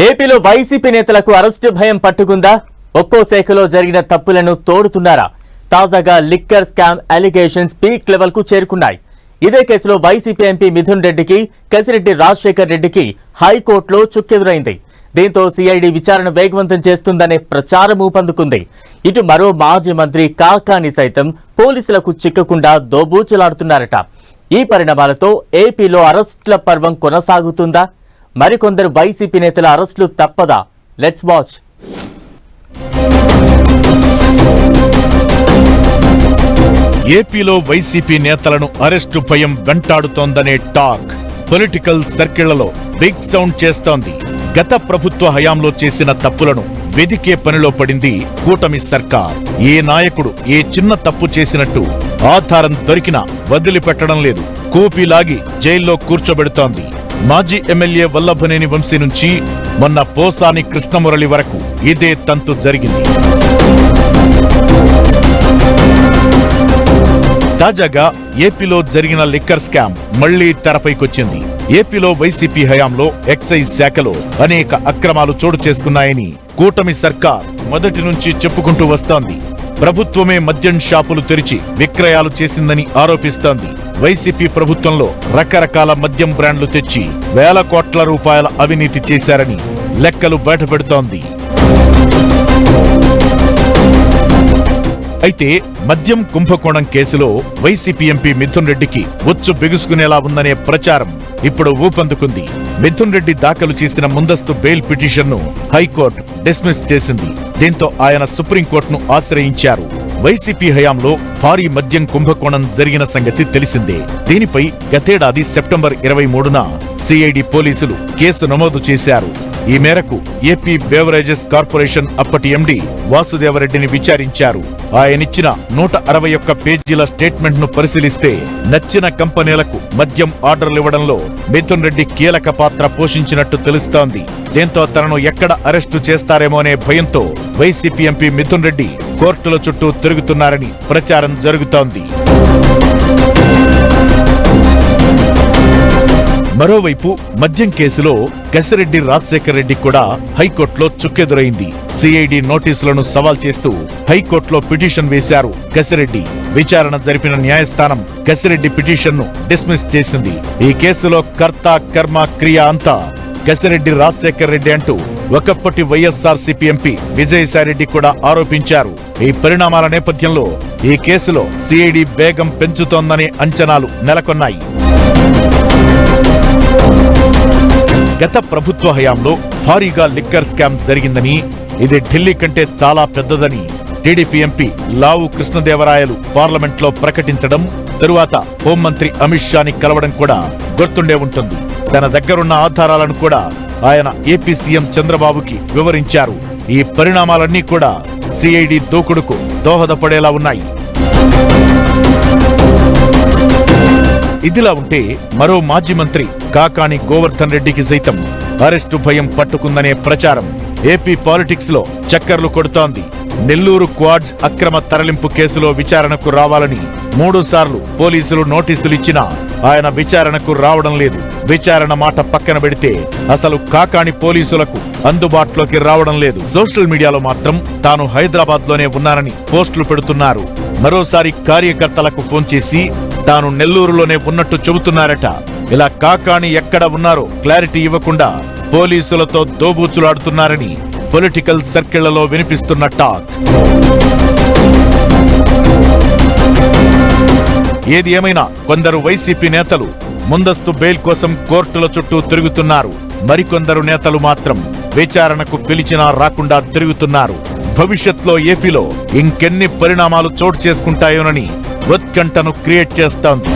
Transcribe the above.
ఏపీలో వైసీపీ నేతలకు అరెస్టు భయం పట్టుకుందా? ఒక్కో శాఖలో జరిగిన తప్పులను తోడుతున్నారా? తాజాగా liquor scam allegations peak level కు చేరుకున్నాయి. ఇదే కేసులో వైసీపీ ఎంపీ మిథున్ రెడ్డికి, కసిరెడ్డి రాజశేఖర్ రెడ్డికి హైకోర్టులో చుక్కెదురైంది. దీంతో సిఐడి విచారణ వేగవంతం చేస్తుందనే ప్రచారం ఊపందుకుంది. ఇటు మరో మాజీ మంత్రి కాకాని సైతం పోలీసులకు చిక్కకుండా దోబూచులాడుతున్నారట. ఈ పరిణామాలతో ఏపీలో అరెస్టుల పర్వం కొనసాగుతుందా? మరికొందరు వైసీపీ నేతల అరెస్టులు తప్పదా? Let's watch. ఏపీలో వైసీపీ నేతలను అరెస్టు భయం వెంటాడుతోందనే టాక్ పొలిటికల్ సర్కిళ్లలో బిగ్ సౌండ్ చేస్తోంది. గత ప్రభుత్వ హయాంలో చేసిన తప్పులను వెదికే పనిలో పడింది కూటమి సర్కార్. ఏ నాయకుడు ఏ చిన్న తప్పు చేసినట్టు ఆధారం దొరికినా వదిలిపెట్టడం లేదు. కూపిలాగి జైల్లో కూర్చోబెడుతోంది. మాజీ ఎమ్మెల్యే వల్లభనేని వంశీ నుంచి మొన్న పోసాని కృష్ణమురళి వరకు ఇదే తంతు జరిగింది. తాజాగా ఏపీలో జరిగిన లిక్కర్ స్కామ్ మళ్లీ తెరపైకొచ్చింది. ఏపీలో వైసీపీ హయాంలో ఎక్సైజ్ శాఖలో అనేక అక్రమాలు చోటు చేసుకున్నాయని కూటమి సర్కార్ మొదటి నుంచి చెప్పుకుంటూ వస్తోంది. ప్రభుత్వమే మద్యం షాపులు తెరిచి విక్రయాలు చేసిందని ఆరోపిస్తోంది. వైసీపీ ప్రభుత్వంలో రకరకాల మద్యం బ్రాండ్లు తెచ్చి వేల కోట్ల రూపాయల అవినీతి చేశారని లెక్కలు బయటపెడుతోంది. అయితే మద్యం కుంభకోణం కేసులో వైసీపీ ఎంపీ మిథున్ రెడ్డికి ఉచ్చు బిగుసుకునేలా ఉందనే ప్రచారం ఇప్పుడు ఊపందుకుంది. మిథున్ రెడ్డి దాఖలు చేసిన ముందస్తు బెయిల్ పిటిషన్ను హైకోర్టు డిస్మిస్ చేసింది. దీంతో ఆయన సుప్రీంకోర్టును ఆశ్రయించారు. వైసీపీ హయాంలో భారీ మద్యం కుంభకోణం జరిగిన సంగతి తెలిసిందే. దీనిపై గతేడాది సెప్టెంబర్ 23న సిఐడి పోలీసులు కేసు నమోదు చేశారు. ఈ మేరకు ఏపీ బేవరేజెస్ కార్పొరేషన్ అప్పటి ఎండీ వాసుదేవరెడ్డిని విచారించారు. ఆయనిచ్చిన 161 పేజీల స్టేట్మెంట్ ను పరిశీలిస్తే నచ్చిన కంపెనీలకు మద్యం ఆర్డర్లు ఇవ్వడంలో మిథున్ రెడ్డి కీలక పాత్ర పోషించినట్టు తెలుస్తోంది. దీంతో తనను ఎక్కడ అరెస్టు చేస్తారేమోనే భయంతో వైసీపీ ఎంపీ మిథున్ రెడ్డి కోర్టుల చుట్టూ తిరుగుతున్నారని ప్రచారం జరుగుతోంది. మరోవైపు మద్యం కేసులో కసిరెడ్డి రాజశేఖర్ రెడ్డి కూడా హైకోర్టులో చుక్కెదురైంది. సిఐడి నోటీసులను సవాల్ చేస్తూ హైకోర్టులో పిటిషన్ వేశారు కసిరెడ్డి. విచారణ జరిపిన న్యాయస్థానం కసిరెడ్డి పిటిషన్ను డిస్మిస్ చేసింది. ఈ కేసులో కర్త కర్మ క్రియ అంతా కసిరెడ్డి రాజశేఖర్ రెడ్డి అంటూ ఒకప్పటి వైఎస్ఆర్సీపీ ఎంపీ విజయసాయిరెడ్డి కూడా ఆరోపించారు. ఈ పరిణామాల నేపథ్యంలో ఈ కేసులో సిఐడి వేగం పెంచుతోందనే అంచనాలు నెలకొన్నాయి. గత ప్రభుత్వ హయాంలో భారీగా లిక్కర్ స్కామ్ జరిగిందని, ఇది ఢిల్లీ కంటే చాలా పెద్దదని టీడీపీ ఎంపీ లావు కృష్ణదేవరాయలు పార్లమెంట్లో ప్రకటించడం, తరువాత హోంమంత్రి అమిత్ షాని కలవడం కూడా గుర్తుండే ఉంటుంది. తన దగ్గరున్న ఆధారాలను కూడా ఆయన ఏపీ సీఎం చంద్రబాబుకి వివరించారు. ఈ పరిణామాలన్నీ కూడా సిఐడి దూకుడుకు దోహదపడేలా ఉన్నాయి. ఇదిలా ఉంటే మరో మాజీ మంత్రి కాకాని గోవర్ధన్ రెడ్డికి సైతం అరెస్టు భయం పట్టుకుందనే ప్రచారం ఏపీ పాలిటిక్స్ లో చక్కర్లు కొడుతోంది. నెల్లూరు క్వాడ్స్ అక్రమ తరలింపు కేసులో విచారణకు రావాలని 3 సార్లు పోలీసులు నోటీసులిచ్చినా ఆయన విచారణకు రావడం లేదు. విచారణ మాట పక్కన పెడితే అసలు కాకాని పోలీసులకు అందుబాటులోకి రావడం లేదు. సోషల్ మీడియాలో మాత్రం తాను హైదరాబాద్ లోనే ఉన్నానని పోస్టులు పెడుతున్నారు. మరోసారి కార్యకర్తలకు ఫోన్ చేసి తాను నెల్లూరులోనే ఉన్నట్టు చెబుతున్నారట. ఇలా కాకాని ఎక్కడ ఉన్నారో క్లారిటీ ఇవ్వకుండా పోలీసులతో దోబూచులాడుతున్నారని పొలిటికల్ సర్కిళ్లలో వినిపిస్తున్న టాక్. ఏది ఏమైనా కొందరు వైసీపీ నేతలు ముందస్తు బెయిల్ కోసం కోర్టుల చుట్టూ తిరుగుతున్నారు. మరికొందరు నేతలు మాత్రం విచారణకు పిలిచినా రాకుండా తిరుగుతున్నారు. భవిష్యత్తులో ఏపీలో ఇంకెన్ని పరిణామాలు చోటు చేసుకుంటాయోనని ఉత్కంఠను క్రియేట్ చేస్తోంది.